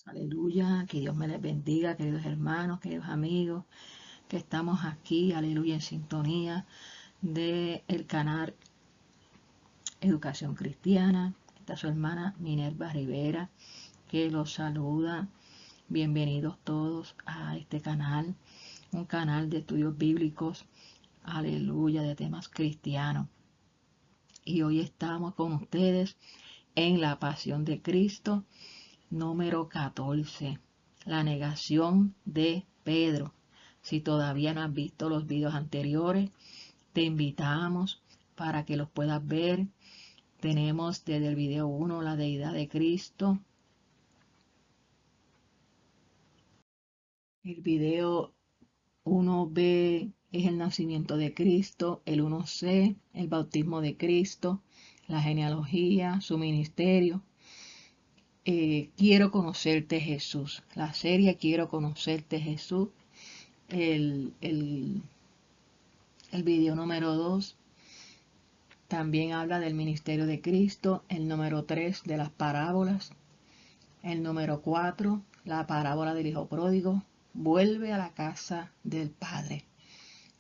Aleluya, que Dios me les bendiga, queridos hermanos, queridos amigos, que estamos aquí, aleluya, en sintonía del canal Educación Cristiana. Esta es su hermana Minerva Rivera, que los saluda. Bienvenidos todos a este canal, un canal de estudios bíblicos, aleluya, de temas cristianos. Y hoy estamos con ustedes en la Pasión de Cristo, número 14, la negación de Pedro. Si todavía no has visto los videos anteriores, te invitamos para que los puedas ver. Tenemos desde el video 1 la deidad de Cristo, el video 1B es el nacimiento de Cristo, el 1C el bautismo de Cristo, la genealogía, su ministerio. Quiero conocerte, Jesús. La serie Quiero conocerte, Jesús. El video número 2 también habla del ministerio de Cristo. El número 3 de las parábolas. El número 4, la parábola del hijo pródigo. Vuelve a la casa del Padre.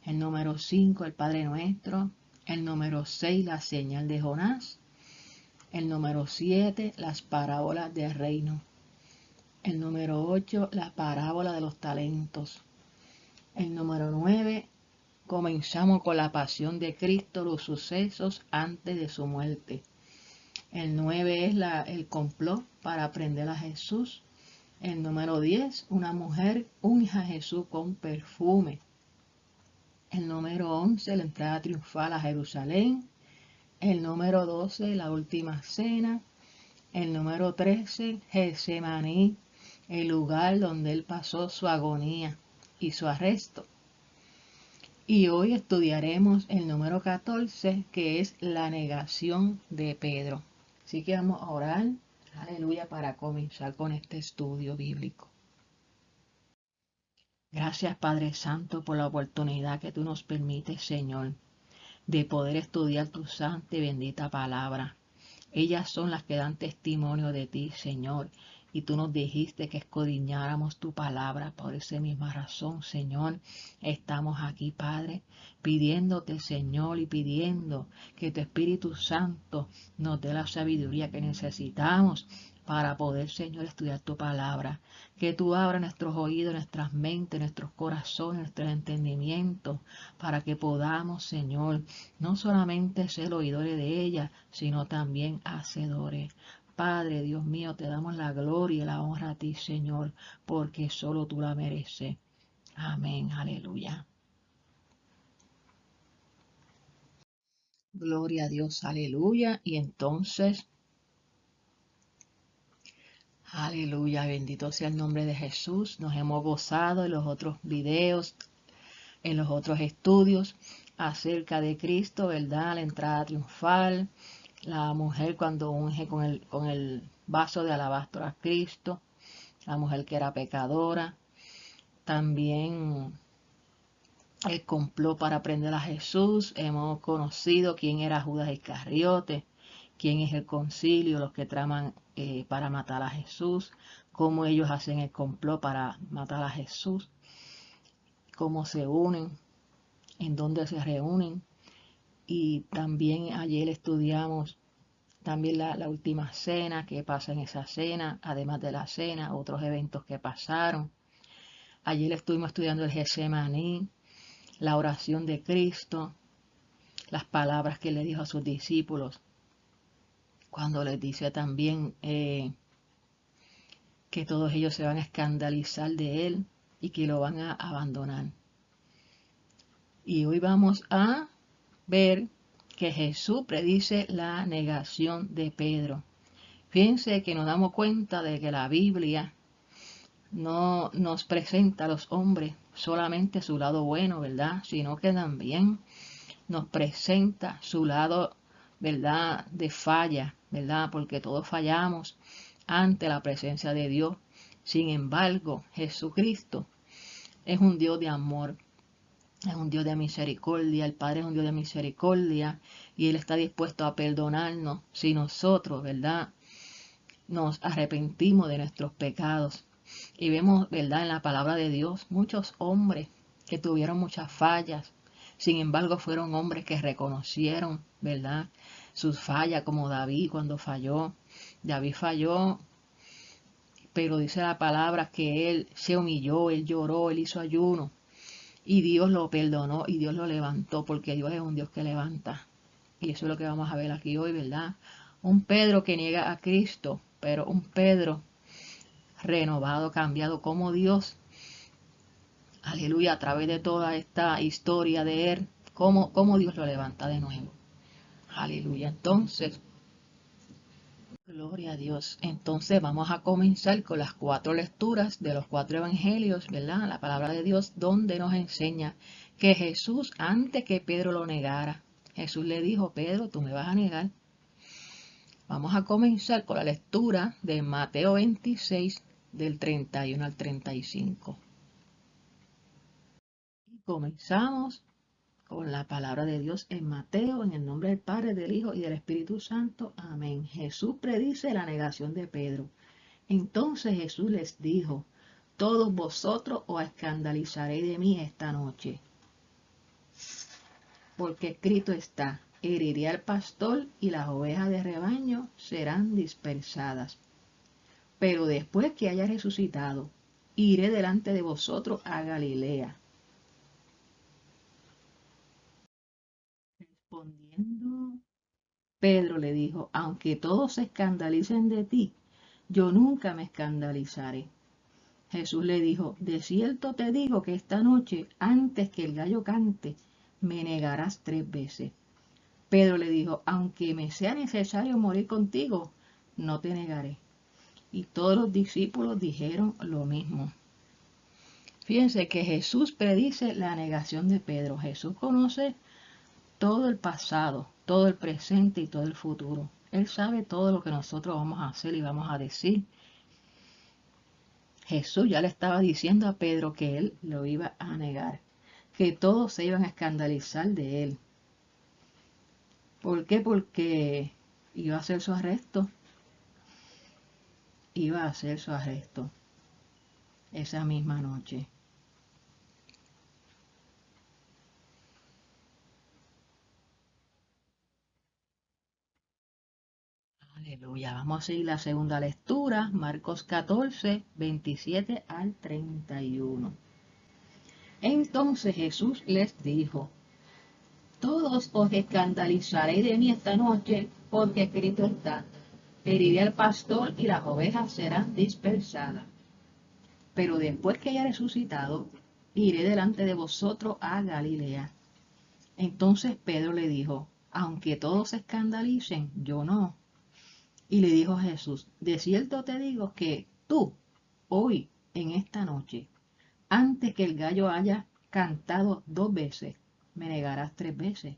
El número 5, el Padre Nuestro. El número 6, la señal de Jonás. El número 7, las parábolas del reino. El número 8, la parábola de los talentos. El número 9, comenzamos con la pasión de Cristo, los sucesos antes de su muerte. El 9 es el complot para prender a Jesús. El número 10, una mujer unge a Jesús con perfume. El número 11, la entrada triunfal a Jerusalén. El número 12, la última cena. El número 13, Getsemaní, el lugar donde él pasó su agonía y su arresto. Y hoy estudiaremos el número 14, que es la negación de Pedro. Así que vamos a orar, aleluya, para comenzar con este estudio bíblico. Gracias, Padre Santo, por la oportunidad que tú nos permites, Señor, de poder estudiar tu santa y bendita palabra. Ellas son las que dan testimonio de ti, Señor. Y tú nos dijiste que escudriñáramos tu palabra. Por esa misma razón, Señor, estamos aquí, Padre, pidiéndote, Señor, y pidiendo que tu Espíritu Santo nos dé la sabiduría que necesitamos para poder, Señor, estudiar tu palabra. Que tú abras nuestros oídos, nuestras mentes, nuestros corazones, nuestros entendimientos, para que podamos, Señor, no solamente ser oidores de ella, sino también hacedores. Padre, Dios mío, te damos la gloria y la honra a ti, Señor, porque solo tú la mereces. Amén, aleluya. Gloria a Dios, aleluya. Y entonces, aleluya, bendito sea el nombre de Jesús. Nos hemos gozado en los otros videos, en los otros estudios acerca de Cristo, ¿verdad? La entrada triunfal, la mujer cuando unge con el vaso de alabastro a Cristo, la mujer que era pecadora. También el complot para prender a Jesús. Hemos conocido quién era Judas Iscariote, quién es el concilio, los que traman para matar a Jesús, cómo ellos hacen el complot para matar a Jesús, cómo se unen, en dónde se reúnen. Y también ayer estudiamos también la última cena, qué pasa en esa cena, además de la cena, otros eventos que pasaron. Ayer estuvimos estudiando el Getsemaní, la oración de Cristo, las palabras que le dijo a sus discípulos, cuando les dice también que todos ellos se van a escandalizar de él y que lo van a abandonar. Y hoy vamos a ver que Jesús predice la negación de Pedro. Fíjense que nos damos cuenta de que la Biblia no nos presenta a los hombres solamente su lado bueno, ¿verdad? Sino que también nos presenta su lado, ¿verdad?, de falla, ¿verdad? Porque todos fallamos ante la presencia de Dios. Sin embargo, Jesucristo es un Dios de amor, es un Dios de misericordia, el Padre es un Dios de misericordia y Él está dispuesto a perdonarnos si nosotros, ¿verdad?, nos arrepentimos de nuestros pecados. Y vemos, ¿verdad?, en la palabra de Dios, muchos hombres que tuvieron muchas fallas. Sin embargo, fueron hombres que reconocieron, ¿verdad?, sus fallas, como David cuando falló. David falló, pero dice la palabra que él se humilló, él lloró, él hizo ayuno. Y Dios lo perdonó y Dios lo levantó, porque Dios es un Dios que levanta. Y eso es lo que vamos a ver aquí hoy, ¿verdad? Un Pedro que niega a Cristo, pero un Pedro renovado, cambiado como Dios. Aleluya, a través de toda esta historia de él, cómo Dios lo levanta de nuevo. Aleluya, entonces, gloria a Dios. Entonces vamos a comenzar con las 4 lecturas de los 4 evangelios, ¿verdad? La palabra de Dios, donde nos enseña que Jesús, antes que Pedro lo negara, Jesús le dijo: Pedro, tú me vas a negar. Vamos a comenzar con la lectura de Mateo 26, del 31 al 35. Y comenzamos con la palabra de Dios en Mateo, en el nombre del Padre, del Hijo y del Espíritu Santo. Amén. Jesús predice la negación de Pedro. Entonces Jesús les dijo: todos vosotros os escandalizaréis de mí esta noche, porque escrito está: heriré al pastor y las ovejas de rebaño serán dispersadas. Pero después que haya resucitado, iré delante de vosotros a Galilea. Respondiendo Pedro le dijo: aunque todos se escandalicen de ti, yo nunca me escandalizaré. Jesús le dijo: de cierto te digo que esta noche, antes que el gallo cante, me negarás 3 veces. Pedro le dijo: aunque me sea necesario morir contigo, no te negaré. Y todos los discípulos dijeron lo mismo. Fíjense que Jesús predice la negación de Pedro. Jesús conoce todo el pasado, todo el presente y todo el futuro. Él sabe todo lo que nosotros vamos a hacer y vamos a decir. Jesús ya le estaba diciendo a Pedro que él lo iba a negar, que todos se iban a escandalizar de él. ¿Por qué? Porque iba a hacer su arresto. Iba a hacer su arresto esa misma noche. Aleluya. Vamos a seguir la segunda lectura, Marcos 14, 27 al 31. Entonces Jesús les dijo: todos os escandalizaréis de mí esta noche, porque escrito está: heriré al pastor y las ovejas serán dispersadas. Pero después que haya resucitado, iré delante de vosotros a Galilea. Entonces Pedro le dijo: aunque todos se escandalicen, yo no. Y le dijo Jesús: de cierto te digo que tú, hoy, en esta noche, antes que el gallo haya cantado 2 veces, me negarás 3 veces.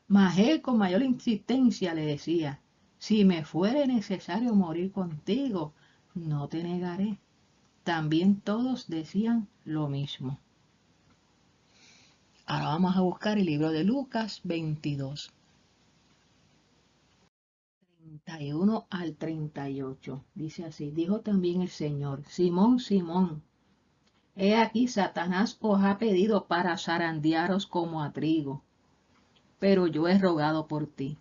Mas él con mayor insistencia le decía: si me fuere necesario morir contigo, no te negaré. También todos decían lo mismo. Ahora vamos a buscar el libro de Lucas 22. 31 al 38. Dice así: dijo también el Señor: Simón, Simón, he aquí Satanás os ha pedido para zarandearos como a trigo, pero yo he rogado por ti,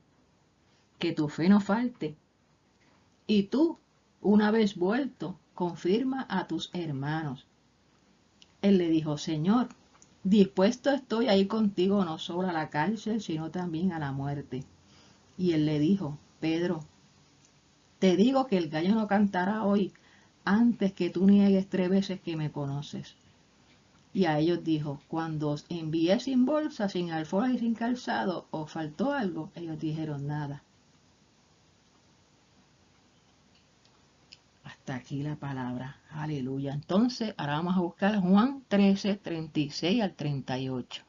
que tu fe no falte, y tú, una vez vuelto, confirma a tus hermanos. Él le dijo: Señor, dispuesto estoy a ir contigo no solo a la cárcel, sino también a la muerte. Y él le dijo: Pedro, te digo que el gallo no cantará hoy antes que tú niegues 3 veces que me conoces. Y a ellos dijo: cuando os envié sin bolsa, sin alforja y sin calzado, ¿os faltó algo? Ellos dijeron: nada. Hasta aquí la palabra. Aleluya. Entonces, ahora vamos a buscar Juan 13, 36 al 38.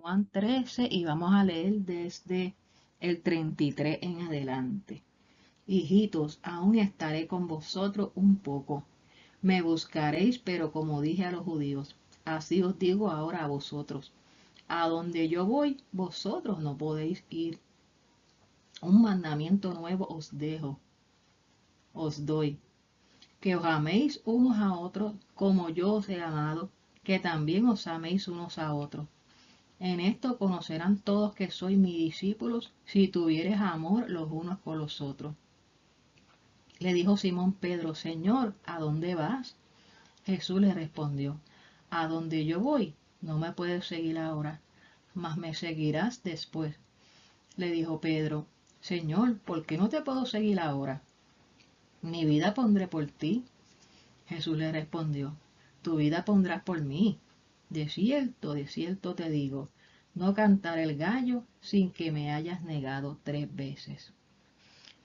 Juan 13, y vamos a leer desde el 33 en adelante. Hijitos, aún estaré con vosotros un poco. Me buscaréis, pero como dije a los judíos, así os digo ahora a vosotros: a donde yo voy, vosotros no podéis ir. Un mandamiento nuevo os dejo, os doy, que os améis unos a otros como yo os he amado, que también os améis unos a otros. En esto conocerán todos que sois mis discípulos, si tuviereis amor los unos por los otros. Le dijo Simón Pedro, Señor, ¿a dónde vas? Jesús le respondió, a donde yo voy, no me puedes seguir ahora, mas me seguirás después. Le dijo Pedro, Señor, ¿por qué no te puedo seguir ahora? Mi vida pondré por ti. Jesús le respondió, tu vida pondrás por mí. De cierto te digo, no cantaré el gallo sin que me hayas negado 3 veces.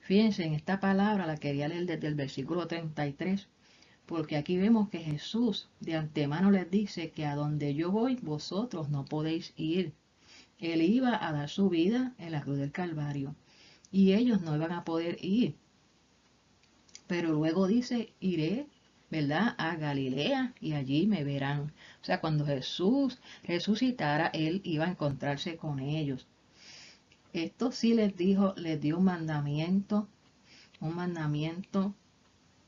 Fíjense, en esta palabra la quería leer desde el versículo 33, porque aquí vemos que Jesús de antemano les dice que a donde yo voy, vosotros no podéis ir. Él iba a dar su vida en la cruz del Calvario y ellos no iban a poder ir. Pero luego dice, iré, ¿verdad?, a Galilea y allí me verán. O sea, cuando Jesús resucitara, él iba a encontrarse con ellos. Esto sí les dio un mandamiento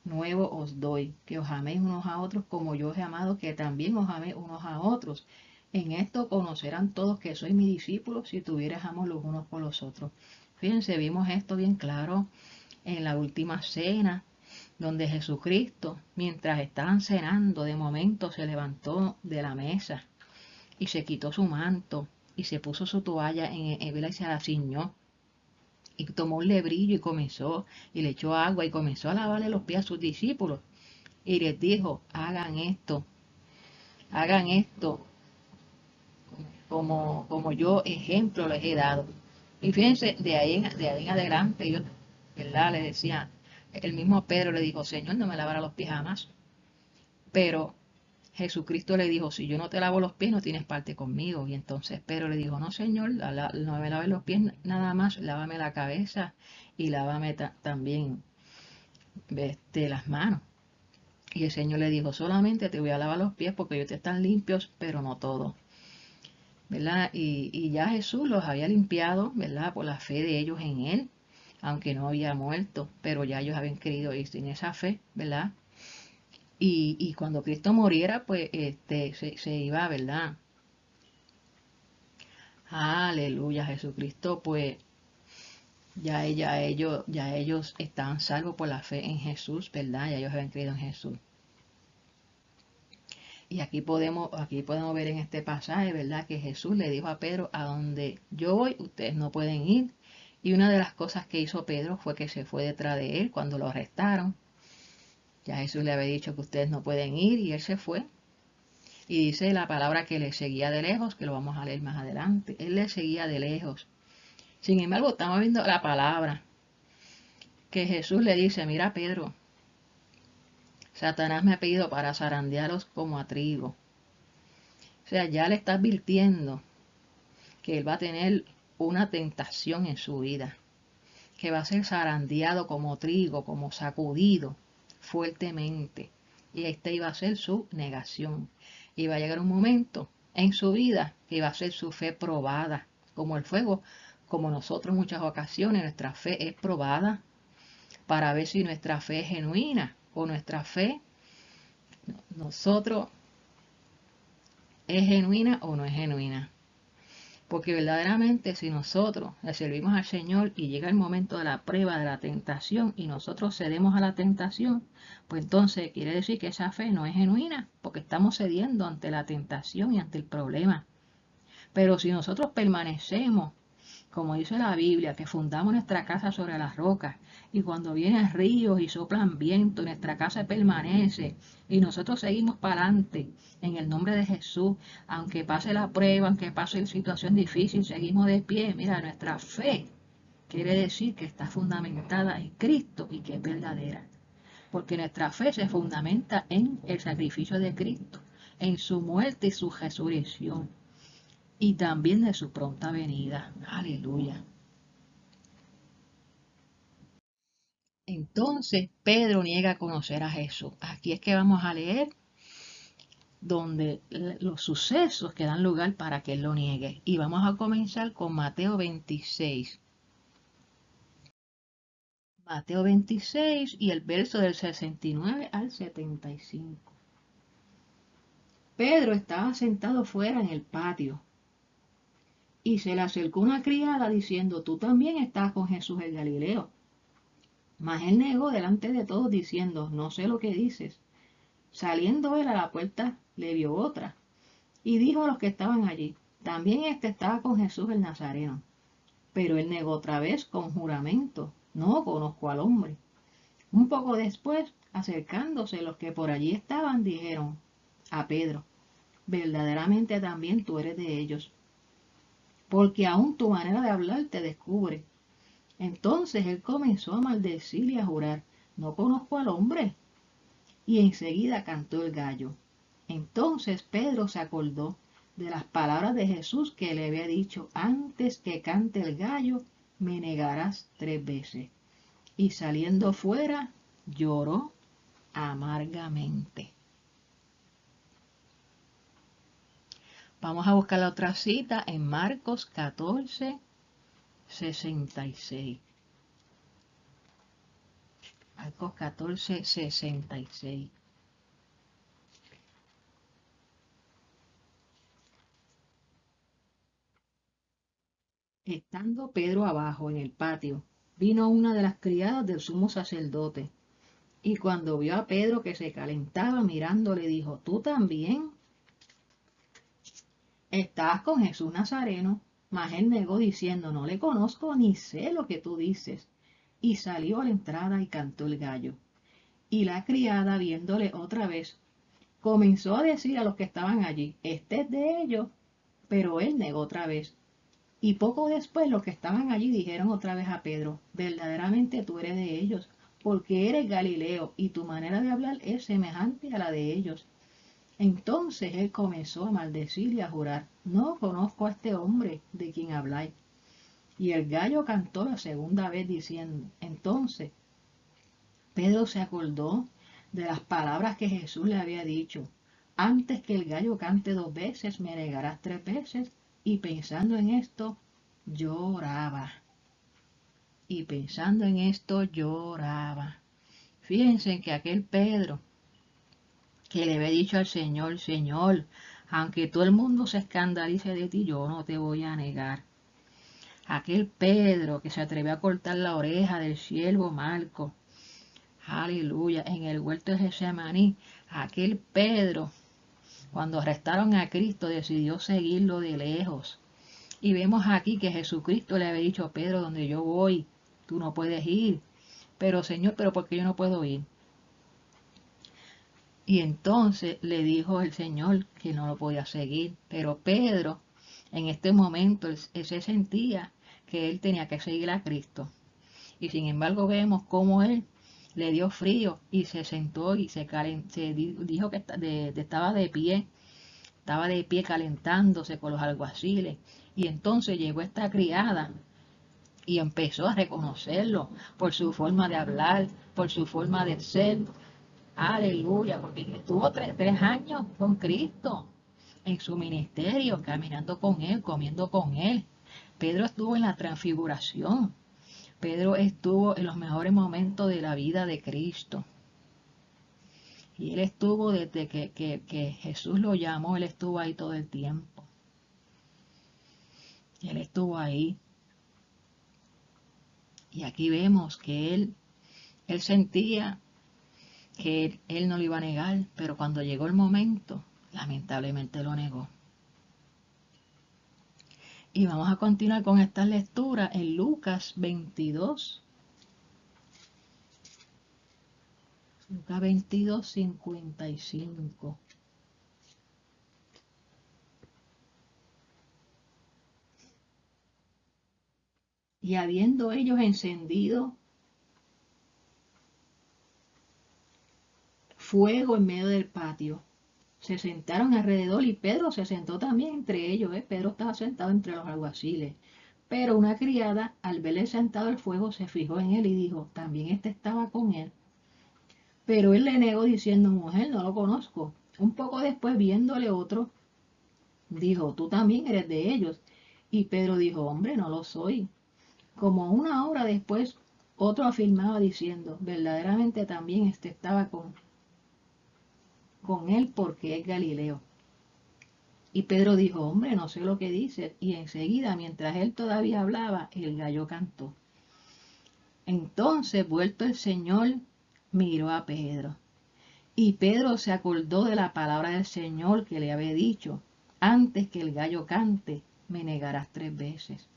nuevo os doy, que os améis unos a otros como yo os he amado, que también os améis unos a otros. En esto conocerán todos que sois mis discípulos si tuvierais amor los unos por los otros. Fíjense, vimos esto bien claro en la última cena, donde Jesucristo, mientras estaban cenando, de momento se levantó de la mesa y se quitó su manto y se puso su toalla y se la ciñó y tomó un lebrillo y comenzó y le echó agua y comenzó a lavarle los pies a sus discípulos y les dijo, hagan esto como yo ejemplo les he dado. Y fíjense, de ahí en adelante ellos, ¿verdad?, le decían, el mismo Pedro le dijo, Señor, no me lavará los pies jamás. Pero Jesucristo le dijo, si yo no te lavo los pies, no tienes parte conmigo. Y entonces Pedro le dijo, no, Señor, no me laves los pies nada más, lávame la cabeza y lávame también las manos. Y el Señor le dijo, solamente te voy a lavar los pies porque ellos te están limpios, pero no todo. ¿Verdad? Y ya Jesús los había limpiado, ¿verdad?, por la fe de ellos en Él, aunque no había muerto, pero ya ellos habían creído y sin esa fe, ¿verdad? Y cuando Cristo muriera, pues se iba, ¿verdad? Aleluya, Jesucristo, pues ya ellos estaban salvos por la fe en Jesús, ¿verdad? Ya ellos habían creído en Jesús. Y aquí podemos ver en este pasaje, ¿verdad?, que Jesús le dijo a Pedro, a donde yo voy, ustedes no pueden ir. Y una de las cosas que hizo Pedro fue que se fue detrás de él cuando lo arrestaron. Ya Jesús le había dicho que ustedes no pueden ir y él se fue. Y dice la palabra que le seguía de lejos, que lo vamos a leer más adelante. Él le seguía de lejos. Sin embargo, estamos viendo la palabra que Jesús le dice, mira Pedro, Satanás me ha pedido para zarandearos como a trigo. O sea, ya le está advirtiendo que él va a tener una tentación en su vida, que va a ser zarandeado como trigo, como sacudido fuertemente. Y esta iba a ser su negación. Y va a llegar un momento en su vida que iba a ser su fe probada, como el fuego, como nosotros en muchas ocasiones, nuestra fe es probada para ver si nuestra fe es genuina o nuestra fe, nosotros, es genuina o no es genuina. Porque verdaderamente si nosotros le servimos al Señor y llega el momento de la prueba, de la tentación, y nosotros cedemos a la tentación, pues entonces quiere decir que esa fe no es genuina, porque estamos cediendo ante la tentación y ante el problema. Pero si nosotros permanecemos, como dice la Biblia, que fundamos nuestra casa sobre las rocas, y cuando vienen ríos y soplan viento, nuestra casa permanece, y nosotros seguimos para adelante, en el nombre de Jesús, aunque pase la prueba, aunque pase la situación difícil, seguimos de pie. Mira, nuestra fe quiere decir que está fundamentada en Cristo y que es verdadera, porque nuestra fe se fundamenta en el sacrificio de Cristo, en su muerte y su resurrección, y también de su pronta venida. Aleluya. Entonces Pedro niega a conocer a Jesús. Aquí es que vamos a leer donde los sucesos que dan lugar para que él lo niegue. Y vamos a comenzar con Mateo 26. Mateo 26 y el verso del 69 al 75. Pedro estaba sentado fuera en el patio y se le acercó una criada diciendo, tú también estás con Jesús el Galileo. Mas él negó delante de todos diciendo, no sé lo que dices. Saliendo él a la puerta, le vio otra y dijo a los que estaban allí, también este estaba con Jesús el Nazareno. Pero él negó otra vez con juramento, no conozco al hombre. Un poco después, acercándose los que por allí estaban, dijeron a Pedro, verdaderamente también tú eres de ellos, porque aún tu manera de hablar te descubre. Entonces él comenzó a maldecir y a jurar, no conozco al hombre. Y enseguida cantó el gallo. Entonces Pedro se acordó de las palabras de Jesús que le había dicho, antes que cante el gallo, me negarás 3 veces. Y saliendo fuera, lloró amargamente. Vamos a buscar la otra cita en Marcos 14, 66. Marcos 14, 66. Estando Pedro abajo en el patio, vino una de las criadas del sumo sacerdote, y cuando vio a Pedro que se calentaba mirando, le dijo, ¿tú también estás con Jesús Nazareno? Mas él negó diciendo, no le conozco ni sé lo que tú dices. Y salió a la entrada y cantó el gallo. Y la criada, viéndole otra vez, comenzó a decir a los que estaban allí, este es de ellos. Pero él negó otra vez. Y poco después los que estaban allí dijeron otra vez a Pedro, verdaderamente tú eres de ellos, porque eres Galileo y tu manera de hablar es semejante a la de ellos. Entonces él comenzó a maldecir y a jurar, no conozco a este hombre de quien habláis. Y el gallo cantó la segunda vez diciendo, entonces Pedro se acordó de las palabras que Jesús le había dicho, antes que el gallo cante 2 veces me negarás 3 veces, y pensando en esto lloraba. Y pensando en esto lloraba. Fíjense que aquel Pedro que le había dicho al Señor, Señor, aunque todo el mundo se escandalice de ti, yo no te voy a negar. Aquel Pedro que se atrevió a cortar la oreja del siervo Marco, aleluya, en el huerto de Getsemaní, aquel Pedro, cuando arrestaron a Cristo, decidió seguirlo de lejos. Y vemos aquí que Jesucristo le había dicho a Pedro, donde yo voy, tú no puedes ir. Pero Señor, ¿pero por qué yo no puedo ir? Y entonces le dijo el Señor que no lo podía seguir. Pero Pedro, en este momento, él se sentía que él tenía que seguir a Cristo. Y sin embargo vemos cómo él le dio frío y se sentó y dijo que estaba de pie calentándose con los alguaciles. Y entonces llegó esta criada y empezó a reconocerlo por su forma de hablar, por su forma de ser. Aleluya, porque estuvo 3 años con Cristo en su ministerio, caminando con Él, comiendo con Él. Pedro estuvo en la transfiguración. Pedro estuvo en los mejores momentos de la vida de Cristo. Y él estuvo desde que Jesús lo llamó, él estuvo ahí todo el tiempo. Él estuvo ahí. Y aquí vemos que él sentía que él no lo iba a negar, pero cuando llegó el momento, lamentablemente lo negó. Y vamos a continuar con esta lectura en Lucas 22. Lucas 22, 55. Y habiendo ellos encendido fuego en medio del patio, se sentaron alrededor y Pedro se sentó también entre ellos. Pedro estaba sentado entre los alguaciles. Pero una criada, al verle sentado el fuego, se fijó en él y dijo, también este estaba con él. Pero él le negó diciendo, mujer, no lo conozco. Un poco después, viéndole otro, dijo, tú también eres de ellos. Y Pedro dijo, hombre, no lo soy. Como una hora después, Otro afirmaba diciendo, verdaderamente también este estaba con él porque es Galileo. Y Pedro dijo, hombre, no sé lo que dices. Y enseguida, mientras él todavía hablaba, el gallo cantó. Entonces, vuelto el Señor, miró a Pedro. Y Pedro se acordó de la palabra del Señor que le había dicho, antes que el gallo cante, me negarás 3 veces.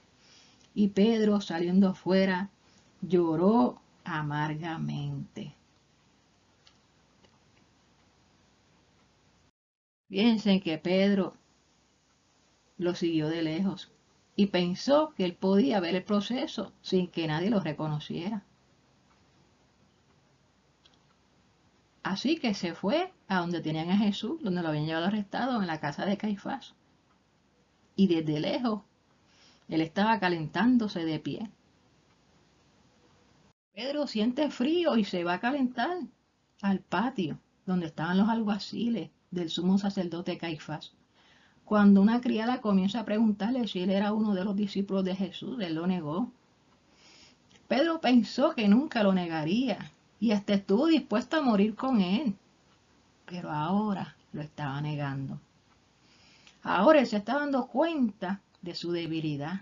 Y Pedro, saliendo afuera, lloró amargamente. Piensen que Pedro lo siguió de lejos y pensó que él podía ver el proceso sin que nadie lo reconociera. Así que se fue a donde tenían a Jesús, donde lo habían llevado arrestado en la casa de Caifás. Y desde lejos, él estaba calentándose de pie. Pedro siente frío y se va a calentar al patio, donde estaban los alguaciles del sumo sacerdote Caifás. Cuando una criada comienza a preguntarle si él era uno de los discípulos de Jesús, él lo negó. Pedro pensó que nunca lo negaría y hasta estuvo dispuesto a morir con él, pero ahora lo estaba negando. Ahora él se está dando cuenta de su debilidad.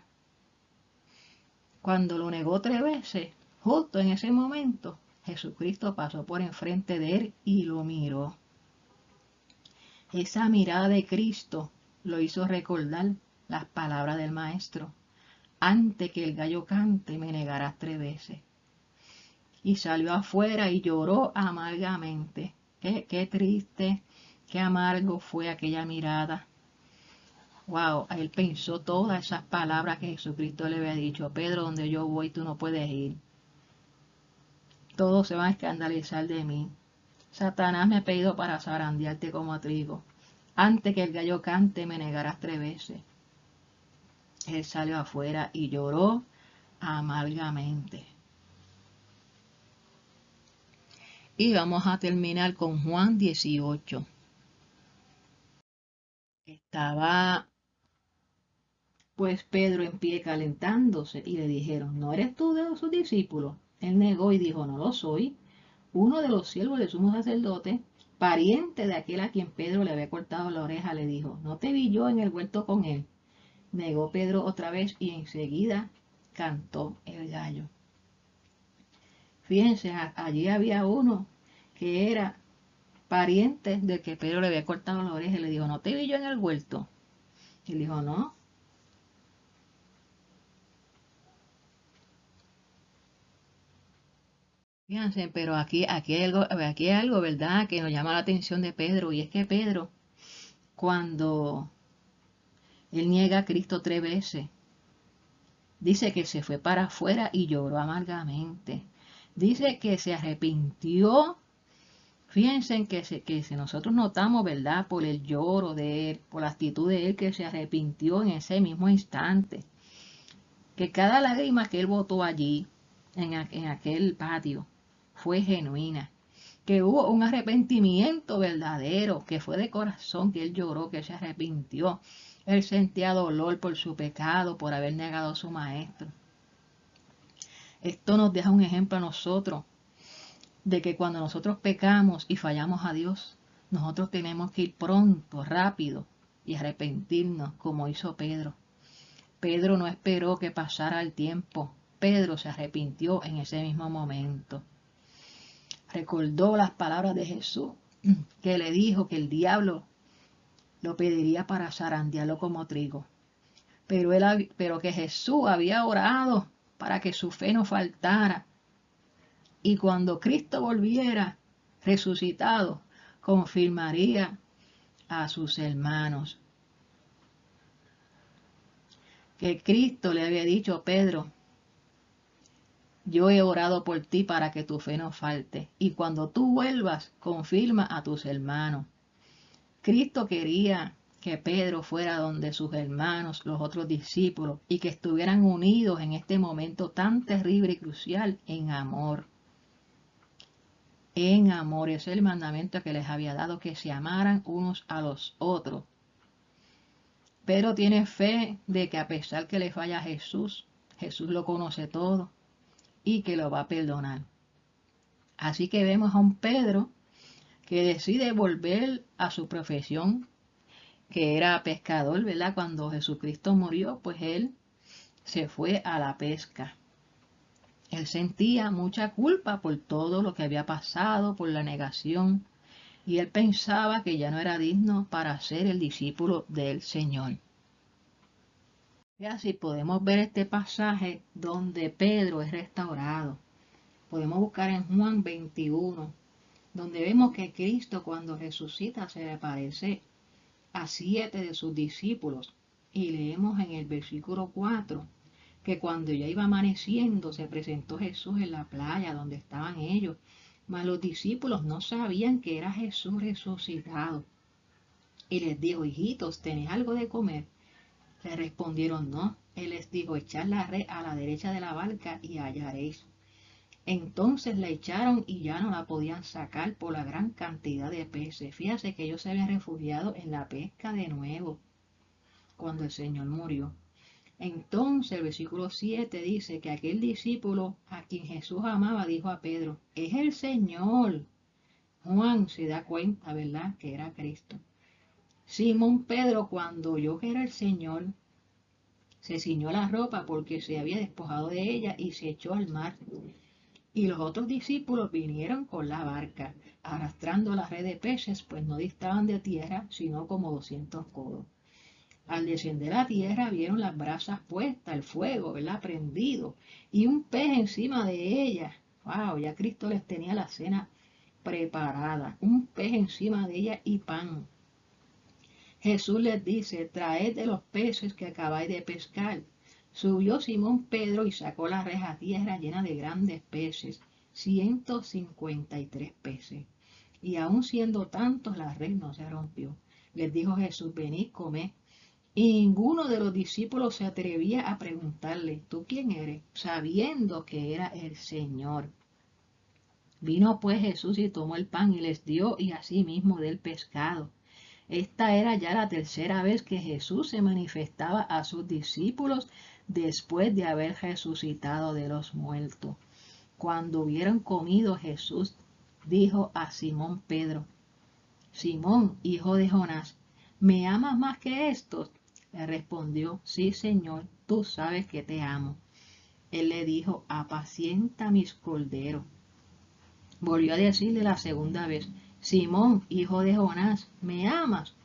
Cuando lo negó 3 veces, justo en ese momento, Jesucristo pasó por enfrente de él y lo miró. Esa mirada de Cristo lo hizo recordar las palabras del Maestro. Antes que el gallo cante, me negarás 3 veces. Y salió afuera y lloró amargamente. Qué triste, qué amargo fue aquella mirada. Wow, él pensó todas esas palabras que Jesucristo le había dicho. Pedro, donde yo voy, tú no puedes ir. Todos se van a escandalizar de mí. Satanás me ha pedido para zarandearte como a trigo. Antes que el gallo cante, me negarás 3 veces. Él salió afuera y lloró amargamente. Y vamos a terminar con Juan 18. Estaba pues Pedro en pie calentándose y le dijeron, ¿no eres tú de sus discípulos? Él negó y dijo, no lo soy. Uno de los siervos del sumo sacerdote, pariente de aquel a quien Pedro le había cortado la oreja, le dijo, ¿no te vi yo en el huerto con él? Negó Pedro otra vez y enseguida cantó el gallo. Fíjense, allí había uno que era pariente del que Pedro le había cortado la oreja y le dijo, ¿no te vi yo en el huerto? Y él dijo, no. Fíjense, pero aquí hay algo, ¿verdad?, que nos llama la atención de Pedro, y es que Pedro, cuando él niega a Cristo 3 veces, dice que se fue para afuera y lloró amargamente. Dice que se arrepintió. Fíjense que nosotros notamos, ¿verdad?, por el lloro de él, por la actitud de él, que se arrepintió en ese mismo instante. Que cada lágrima que él botó allí, en aquel patio, fue genuina. Que hubo un arrepentimiento verdadero, que fue de corazón, que él lloró, que se arrepintió. Él sentía dolor por su pecado, por haber negado a su maestro. Esto nos deja un ejemplo a nosotros, de que cuando nosotros pecamos y fallamos a Dios, nosotros tenemos que ir pronto, rápido, y arrepentirnos, como hizo Pedro. Pedro no esperó que pasara el tiempo. Pedro se arrepintió en ese mismo momento. Recordó las palabras de Jesús, que le dijo que el diablo lo pediría para zarandearlo como trigo. Pero que Jesús había orado para que su fe no faltara. Y cuando Cristo volviera resucitado, confirmaría a sus hermanos. Que Cristo le había dicho a Pedro, yo he orado por ti para que tu fe no falte. Y cuando tú vuelvas, confirma a tus hermanos. Cristo quería que Pedro fuera donde sus hermanos, los otros discípulos, y que estuvieran unidos en este momento tan terrible y crucial en amor. En amor, ese es el mandamiento que les había dado, que se amaran unos a los otros. Pedro tiene fe de que a pesar que le falla a Jesús, Jesús lo conoce todo. y que lo va a perdonar. Así que vemos a un Pedro que decide volver a su profesión, que era pescador, ¿verdad? Cuando Jesucristo murió, pues él se fue a la pesca. Él sentía mucha culpa por todo lo que había pasado, por la negación, y él pensaba que ya no era digno para ser el discípulo del Señor. Y así podemos ver este pasaje donde Pedro es restaurado. Podemos buscar en Juan 21, donde vemos que Cristo cuando resucita se le aparece a 7 de sus discípulos. Y leemos en el versículo 4 que cuando ya iba amaneciendo se presentó Jesús en la playa donde estaban ellos. Mas los discípulos no sabían que era Jesús resucitado. Y les dijo, hijitos, ¿tenéis algo de comer? Le respondieron, no. Él les dijo, echad la red a la derecha de la barca y hallaréis. Entonces la echaron y ya no la podían sacar por la gran cantidad de peces. Fíjate que ellos se habían refugiado en la pesca de nuevo cuando el Señor murió. Entonces el versículo 7 dice que aquel discípulo a quien Jesús amaba dijo a Pedro, es el Señor. Juan se da cuenta, ¿verdad?, que era Cristo. Simón Pedro, cuando oyó que era el Señor, se ciñó la ropa porque se había despojado de ella y se echó al mar. Y los otros discípulos vinieron con la barca, arrastrando la red de peces, pues no distaban de tierra, sino como 200 codos. Al descender a tierra vieron las brasas puestas, el fuego, ¿verdad?, prendido, y un pez encima de ella. ¡Wow! Ya Cristo les tenía la cena preparada, un pez encima de ella y pan. Jesús les dice, traed de los peces que acabáis de pescar. Subió Simón Pedro y sacó la red a tierra llena de grandes peces, 153 peces. Y aun siendo tantos, la red no se rompió. Les dijo Jesús, venid, comed. Y ninguno de los discípulos se atrevía a preguntarle, ¿tú quién eres?, sabiendo que era el Señor. Vino pues Jesús y tomó el pan y les dio, y asimismo del pescado. Esta era ya la tercera vez que Jesús se manifestaba a sus discípulos después de haber resucitado de los muertos. Cuando hubieron comido, Jesús dijo a Simón Pedro, Simón, hijo de Jonás, ¿me amas más que estos? Le respondió, sí, Señor, tú sabes que te amo. Él le dijo, apacienta mis corderos. Volvió a decirle la segunda vez, Simón, hijo de Jonás, ¿me amas?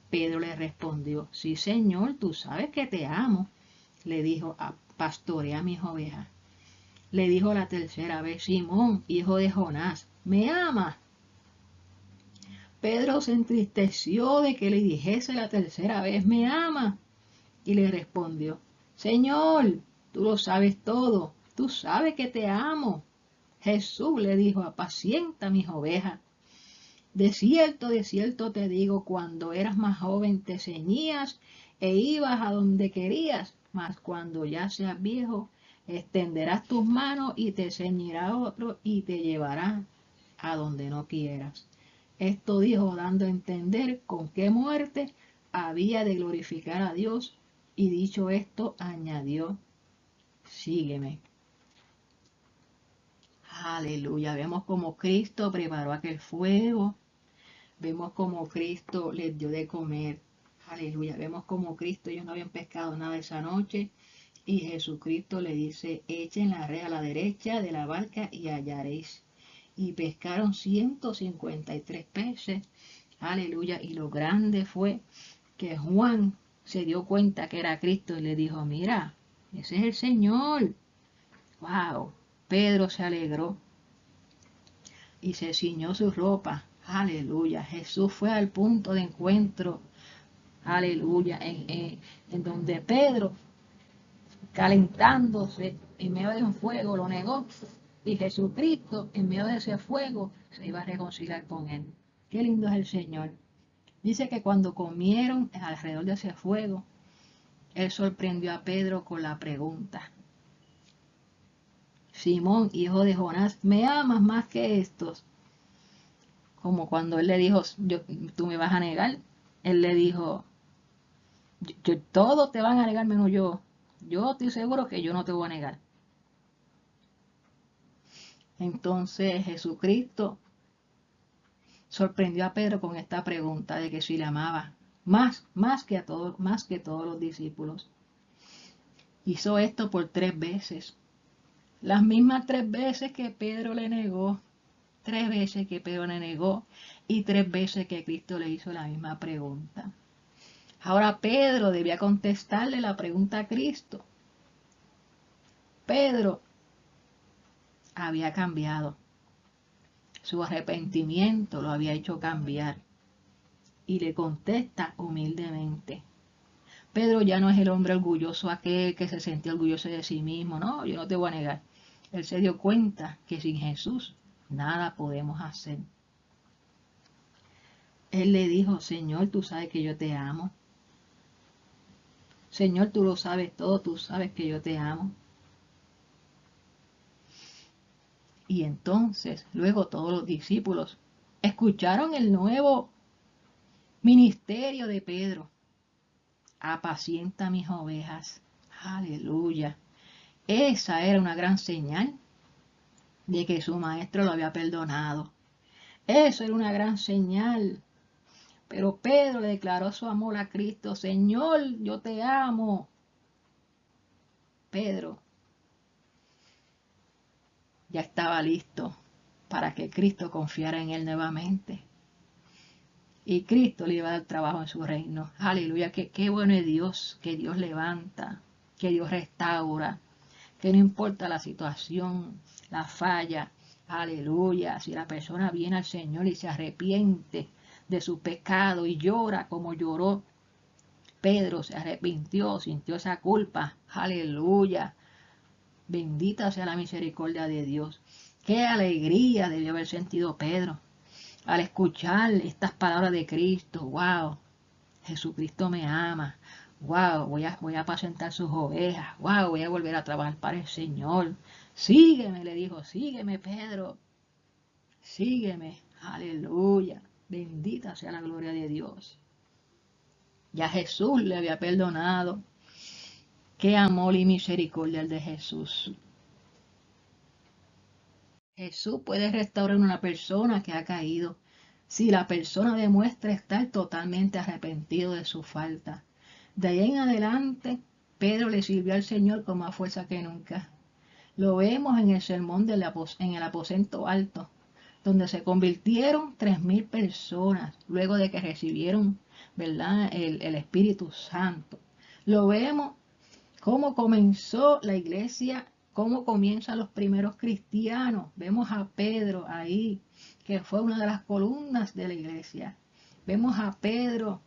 Pedro le respondió, sí, Señor, tú sabes que te amo. Le dijo, pastorea mis ovejas. Le dijo la tercera vez, Simón, hijo de Jonás, ¿me amas? Pedro se entristeció de que le dijese la tercera vez, ¿me amas? Y le respondió, Señor, tú lo sabes todo, tú sabes que te amo. Jesús le dijo, apacienta mis ovejas. De cierto te digo, cuando eras más joven te ceñías e ibas a donde querías, mas cuando ya seas viejo, extenderás tus manos y te ceñirá otro y te llevará a donde no quieras. Esto dijo dando a entender con qué muerte había de glorificar a Dios, y dicho esto añadió, sígueme. Aleluya, vemos como Cristo preparó aquel fuego. Vemos como Cristo les dio de comer. Aleluya. Vemos como Cristo, ellos no habían pescado nada esa noche. Y Jesucristo le dice, echen la red a la derecha de la barca y hallaréis. Y pescaron 153 peces. Aleluya. Y lo grande fue que Juan se dio cuenta que era Cristo y le dijo, mira, ese es el Señor. Wow. Pedro se alegró y se ciñó su ropa. Aleluya. Jesús fue al punto de encuentro. Aleluya. En donde Pedro, calentándose en medio de un fuego, lo negó. Y Jesucristo, en medio de ese fuego, se iba a reconciliar con él. Qué lindo es el Señor. Dice que cuando comieron alrededor de ese fuego, él sorprendió a Pedro con la pregunta. Simón, hijo de Jonás, ¿me amas más que estos? Como cuando él le dijo, tú me vas a negar. Él le dijo, todos te van a negar menos yo. Yo estoy seguro que yo no te voy a negar. Entonces Jesucristo sorprendió a Pedro con esta pregunta de que si le amaba más que todos los discípulos. Hizo esto por 3 veces. Las mismas 3 veces que Pedro le negó. 3 veces que Pedro le negó y 3 veces que Cristo le hizo la misma pregunta. Ahora Pedro debía contestarle la pregunta a Cristo. Pedro había cambiado. Su arrepentimiento lo había hecho cambiar. Y le contesta humildemente. Pedro ya no es el hombre orgulloso aquel que se sentía orgulloso de sí mismo. No, yo no te voy a negar. Él se dio cuenta que sin Jesús nada podemos hacer. Él le dijo, Señor, tú sabes que yo te amo. Señor, tú lo sabes todo, tú sabes que yo te amo. Y entonces, luego todos los discípulos escucharon el nuevo ministerio de Pedro. Apacienta mis ovejas. Aleluya. Esa era una gran señal de que su maestro lo había perdonado. Eso era una gran señal. Pero Pedro le declaró su amor a Cristo. Señor, yo te amo. Pedro ya estaba listo para que Cristo confiara en él nuevamente. Y Cristo le iba a dar trabajo en su reino. Aleluya, qué bueno es Dios, que Dios levanta, que Dios restaura, que no importa la situación, la falla. Aleluya, si la persona viene al Señor y se arrepiente de su pecado y llora como lloró Pedro, se arrepintió, sintió esa culpa. Aleluya, bendita sea la misericordia de Dios. Qué alegría debió haber sentido Pedro al escuchar estas palabras de Cristo. Wow, Jesucristo me ama. Wow, voy a apacentar sus ovejas. Wow, voy a volver a trabajar para el Señor. Sígueme, le dijo, sígueme, Pedro. Sígueme. Aleluya. Bendita sea la gloria de Dios. Ya Jesús le había perdonado. Qué amor y misericordia el de Jesús. Jesús puede restaurar a una persona que ha caído si la persona demuestra estar totalmente arrepentido de su falta. De ahí en adelante, Pedro le sirvió al Señor con más fuerza que nunca. Lo vemos en el sermón en el aposento alto, donde se convirtieron 3.000 personas luego de que recibieron, ¿verdad?, el Espíritu Santo. Lo vemos cómo comenzó la iglesia, cómo comienzan los primeros cristianos. Vemos a Pedro ahí, que fue una de las columnas de la iglesia. Vemos a Pedro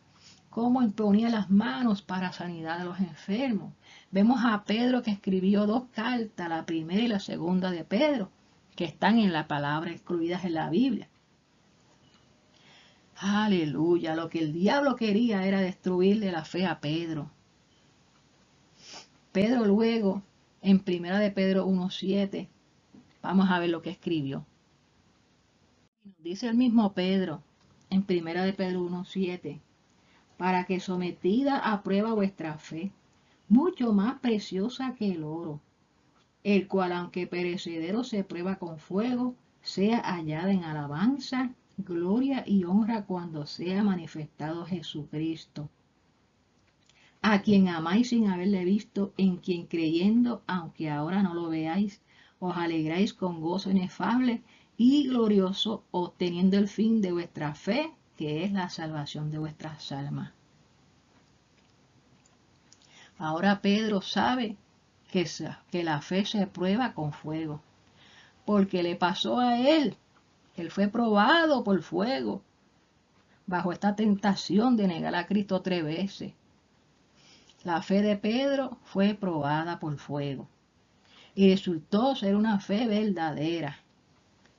cómo imponía las manos para sanidad de los enfermos. Vemos a Pedro que escribió 2 cartas, la primera y la segunda de Pedro, que están en la palabra excluidas en la Biblia. Aleluya, lo que el diablo quería era destruirle la fe a Pedro. Pedro luego, en primera de Pedro 1:7, vamos a ver lo que escribió. Dice el mismo Pedro, en primera de Pedro 1:7, para que sometida a prueba vuestra fe, mucho más preciosa que el oro, el cual aunque perecedero se prueba con fuego, sea hallada en alabanza, gloria y honra cuando sea manifestado Jesucristo, a quien amáis sin haberle visto, en quien creyendo, aunque ahora no lo veáis, os alegráis con gozo inefable y glorioso, obteniendo el fin de vuestra fe, que es la salvación de vuestras almas. Ahora Pedro sabe que la fe se prueba con fuego, porque le pasó a él. Él fue probado por fuego, bajo esta tentación de negar a Cristo 3 veces. La fe de Pedro fue probada por fuego y resultó ser una fe verdadera,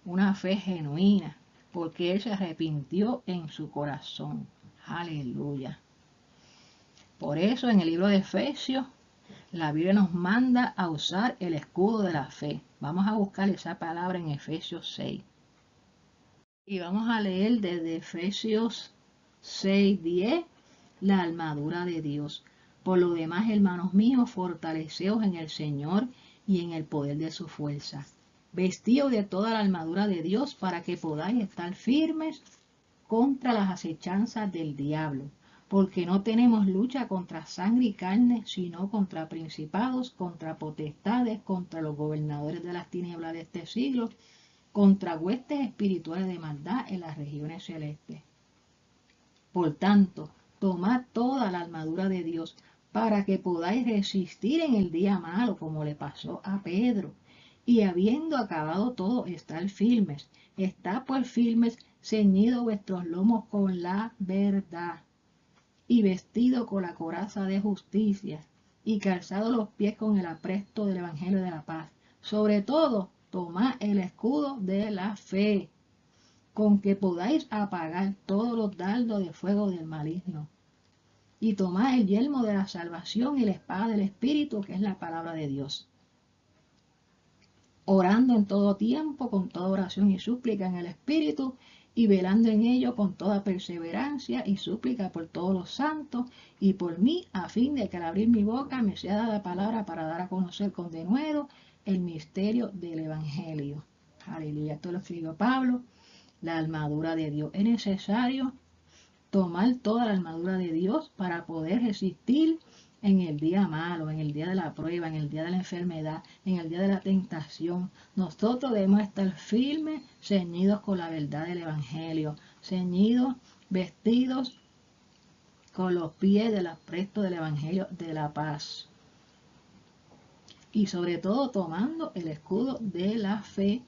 una fe genuina, porque él se arrepintió en su corazón. Aleluya. Por eso en el libro de Efesios, la Biblia nos manda a usar el escudo de la fe. Vamos a buscar esa palabra en Efesios 6. Y vamos a leer desde Efesios 6:10, la armadura de Dios. Por lo demás, hermanos míos, fortaleceos en el Señor y en el poder de su fuerza. vestidos de toda la armadura de Dios para que podáis estar firmes contra las acechanzas del diablo, porque no tenemos lucha contra sangre y carne, sino contra principados, contra potestades, contra los gobernadores de las tinieblas de este siglo, contra huestes espirituales de maldad en las regiones celestes. Por tanto, tomad toda la armadura de Dios para que podáis resistir en el día malo, como le pasó a Pedro. Y habiendo acabado todo, estar firmes. Estad pues firmes, ceñidos vuestros lomos con la verdad, y vestido con la coraza de justicia, y calzados los pies con el apresto del Evangelio de la paz. Sobre todo, tomad el escudo de la fe, con que podáis apagar todos los dardos de fuego del maligno. Y tomad el yelmo de la salvación y la espada del Espíritu, que es la palabra de Dios. Orando en todo tiempo, con toda oración y súplica en el Espíritu, y velando en ello con toda perseverancia y súplica por todos los santos, y por mí, a fin de que al abrir mi boca me sea dada palabra para dar a conocer con denuedo el misterio del Evangelio. Aleluya. Esto lo escribió Pablo. La armadura de Dios. Es necesario tomar toda la armadura de Dios para poder resistir en el día malo, en el día de la prueba, en el día de la enfermedad, en el día de la tentación. Nosotros debemos estar firmes, ceñidos con la verdad del Evangelio, ceñidos, vestidos con los pies del apresto del Evangelio de la paz. Y sobre todo tomando el escudo de la fe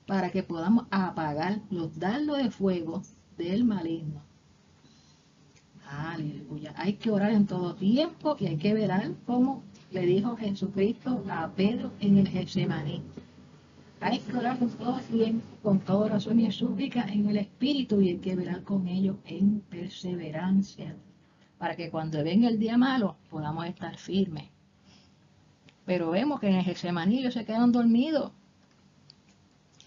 para que podamos apagar los dardos de fuego del maligno. Aleluya. Hay que orar en todo tiempo y hay que velar como le dijo Jesucristo a Pedro en el Getsemaní. Hay que orar en todo tiempo, con toda oración y súplica en el Espíritu, y hay que velar con ellos en perseverancia, para que cuando venga el día malo podamos estar firmes. Pero vemos que en el Getsemaní ellos se quedan dormidos.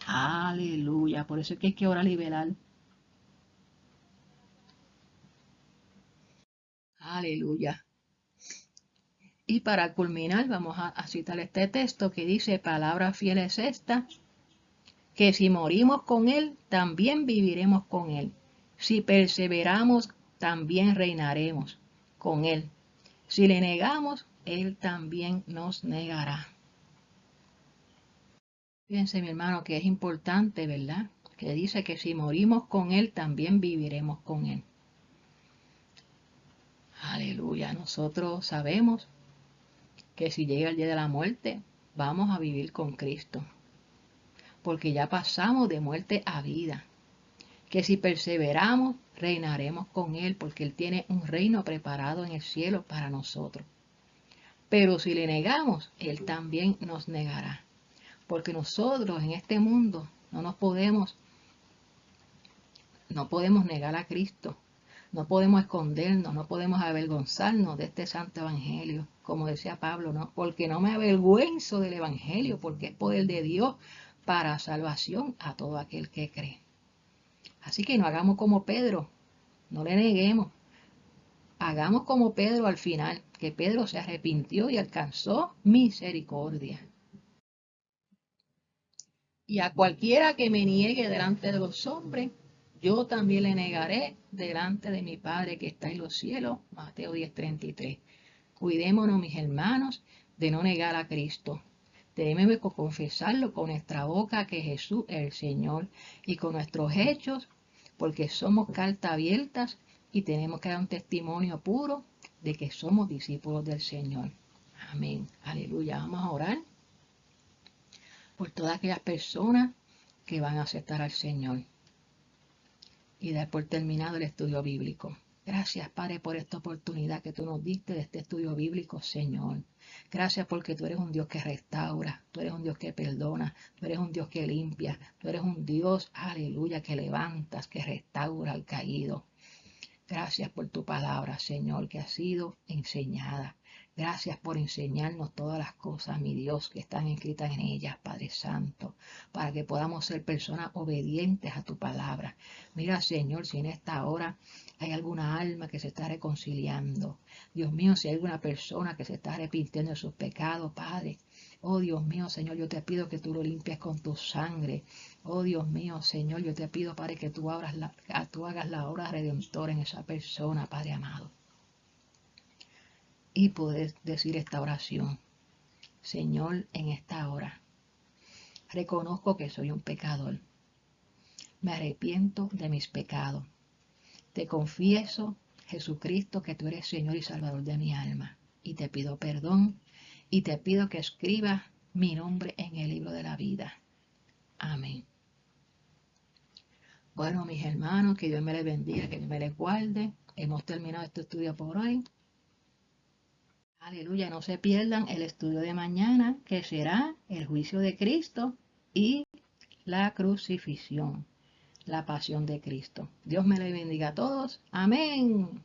Aleluya. Por eso es que hay que orar y velar. Aleluya. Y para culminar, vamos a citar este texto que dice: palabra fiel es esta, que si morimos con Él, también viviremos con Él. Si perseveramos, también reinaremos con Él. Si le negamos, Él también nos negará. Fíjense, mi hermano, que es importante, ¿verdad? Que dice que si morimos con Él, también viviremos con Él. Aleluya. Nosotros sabemos que si llega el día de la muerte, vamos a vivir con Cristo, porque ya pasamos de muerte a vida. Que si perseveramos, reinaremos con Él, porque Él tiene un reino preparado en el cielo para nosotros. Pero si le negamos, Él también nos negará, porque nosotros en este mundo no podemos negar a Cristo. No podemos escondernos, no podemos avergonzarnos de este santo evangelio, como decía Pablo, ¿no? Porque no me avergüenzo del evangelio, porque es poder de Dios para salvación a todo aquel que cree. Así que no hagamos como Pedro, no le neguemos. Hagamos como Pedro al final, que Pedro se arrepintió y alcanzó misericordia. Y a cualquiera que me niegue delante de los hombres, yo también le negaré delante de mi Padre que está en los cielos. Mateo 10:33. Cuidémonos, mis hermanos, de no negar a Cristo. Debemos confesarlo con nuestra boca que Jesús es el Señor, y con nuestros hechos, porque somos cartas abiertas y tenemos que dar un testimonio puro de que somos discípulos del Señor. Amén. Aleluya. Vamos a orar por todas aquellas personas que van a aceptar al Señor y dar por terminado el estudio bíblico. Gracias, Padre, por esta oportunidad que tú nos diste de este estudio bíblico, Señor. Gracias porque tú eres un Dios que restaura, tú eres un Dios que perdona, tú eres un Dios que limpia, tú eres un Dios, aleluya, que levantas, que restaura al caído. Gracias por tu palabra, Señor, que ha sido enseñada. Gracias por enseñarnos todas las cosas, mi Dios, que están escritas en ellas, Padre Santo, para que podamos ser personas obedientes a tu palabra. Mira, Señor, si en esta hora hay alguna alma que se está reconciliando. Dios mío, si hay alguna persona que se está arrepintiendo de sus pecados, Padre, Oh Dios mío, Señor, yo te pido que tú lo limpies con tu sangre. Oh Dios mío, Señor, yo te pido, Padre, que tú hagas la obra redentora en esa persona, Padre amado. Y poder decir esta oración. Señor, en esta hora, reconozco que soy un pecador. Me arrepiento de mis pecados. Te confieso, Jesucristo, que tú eres Señor y Salvador de mi alma. Y te pido perdón y te pido que escribas mi nombre en el libro de la vida. Amén. Bueno, mis hermanos, que Dios me les bendiga, que Dios me les guarde. Hemos terminado este estudio por hoy. Aleluya, no se pierdan el estudio de mañana, que será el juicio de Cristo y la crucifixión, la pasión de Cristo. Dios me les bendiga a todos. Amén.